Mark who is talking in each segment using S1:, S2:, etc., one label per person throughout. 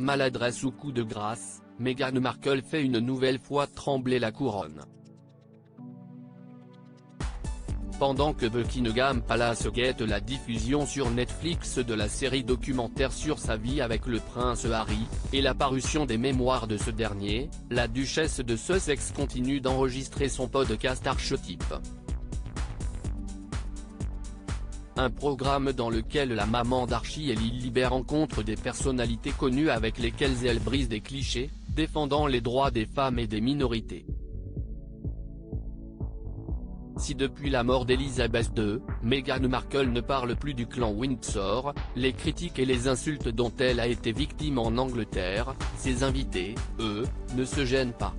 S1: maladresse ou coup de grâce, Meghan Markle fait une nouvelle fois trembler la couronne. Pendant que Buckingham Palace guette la diffusion sur Netflix de la série documentaire sur sa vie avec le prince Harry, et la parution des mémoires de ce dernier, la duchesse de Sussex continue d'enregistrer son podcast Archetype. Un programme dans lequel la maman d'Archie et Lily rencontre des personnalités connues avec lesquelles elle brise des clichés, défendant les droits des femmes et des minorités. Si depuis la mort d'Elisabeth II, Meghan Markle ne parle plus du clan Windsor, les critiques et les insultes dont elle a été victime en Angleterre, ses invités, eux, ne se gênent pas.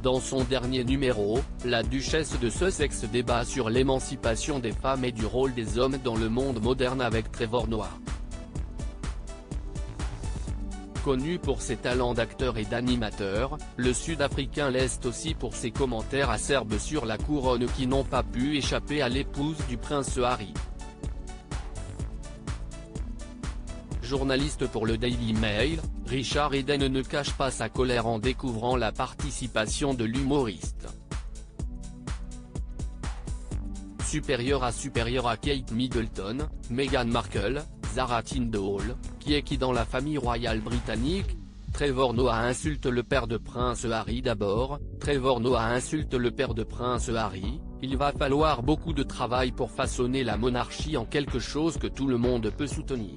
S1: Dans son dernier numéro, la duchesse de Sussex débat sur l'émancipation des femmes et du rôle des hommes dans le monde moderne avec Trevor Noah. Connu pour ses talents d'acteur et d'animateur, le Sud-Africain l'est aussi pour ses commentaires acerbes sur la couronne qui n'ont pas pu échapper à l'épouse du prince Harry. Journaliste pour le Daily Mail, Richard Eden ne cache pas sa colère en découvrant la participation de l'humoriste. Supérieure à Kate Middleton, Meghan Markle, Zara Tindall, qui est qui dans la famille royale britannique? Trevor Noah insulte le père de Prince Harry. D'abord, Trevor Noah insulte le père de Prince Harry, il va falloir beaucoup de travail pour façonner la monarchie en quelque chose que tout le monde peut soutenir.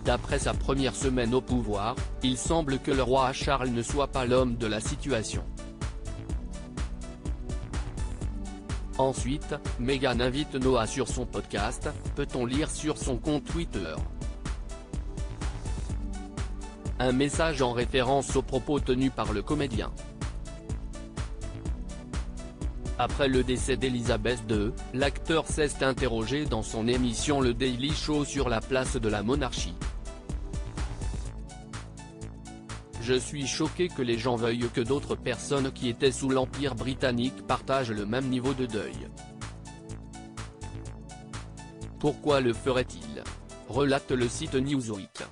S1: D'après sa première semaine au pouvoir, il semble que le roi Charles ne soit pas l'homme de la situation. Ensuite, Meghan invite Noah sur son podcast, peut-on lire sur son compte Twitter. Un message en référence aux propos tenus par le comédien. Après le décès d'Elisabeth II, l'acteur s'est interrogé dans son émission Le Daily Show sur la place de la monarchie. Je suis choqué que les gens veuillent que d'autres personnes qui étaient sous l'Empire britannique partagent le même niveau de deuil. Pourquoi le ferait-il? Relate le site Newsweek.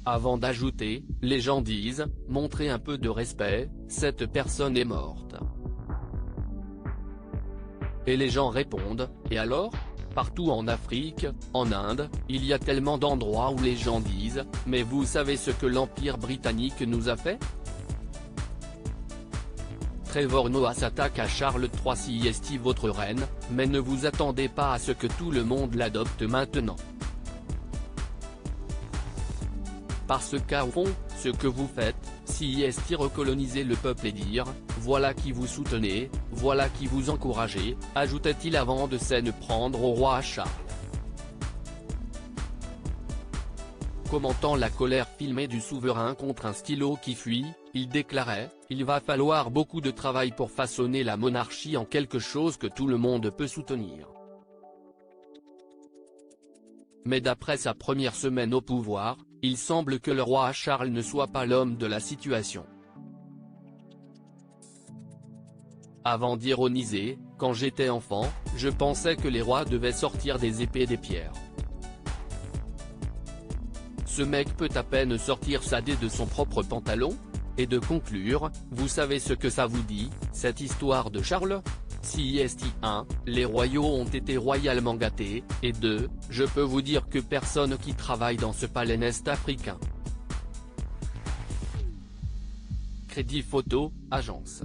S1: Avant d'ajouter, les gens disent, montrez un peu de respect, cette personne est morte. Et les gens répondent, et alors? Partout en Afrique, en Inde, il y a tellement d'endroits où les gens disent, mais vous savez ce que l'Empire britannique nous a fait? Trevor Noah s'attaque à Charles III. Si votre reine, mais ne vous attendez pas à ce que tout le monde l'adopte maintenant. Parce qu'au fond, ce que vous faites, c'est recoloniser le peuple et dire, voilà qui vous soutenez, voilà qui vous encouragez, ajoutait-il avant de s'en prendre au roi Charles. Commentant la colère filmée du souverain contre un stylo qui fuit, il déclarait, il va falloir beaucoup de travail pour façonner la monarchie en quelque chose que tout le monde peut soutenir. Mais d'après sa première semaine au pouvoir, il semble que le roi Charles ne soit pas l'homme de la situation. Avant d'ironiser, quand j'étais enfant, je pensais que les rois devaient sortir des épées et des pierres. Ce mec peut à peine sortir sa dé de son propre pantalon? Et de conclure, vous savez ce que ça vous dit, cette histoire de Charles? Si 1, les royaux ont été royalement gâtés, et 2, je peux vous dire que personne qui travaille dans ce palais n'est africain. Crédit Photo, agence.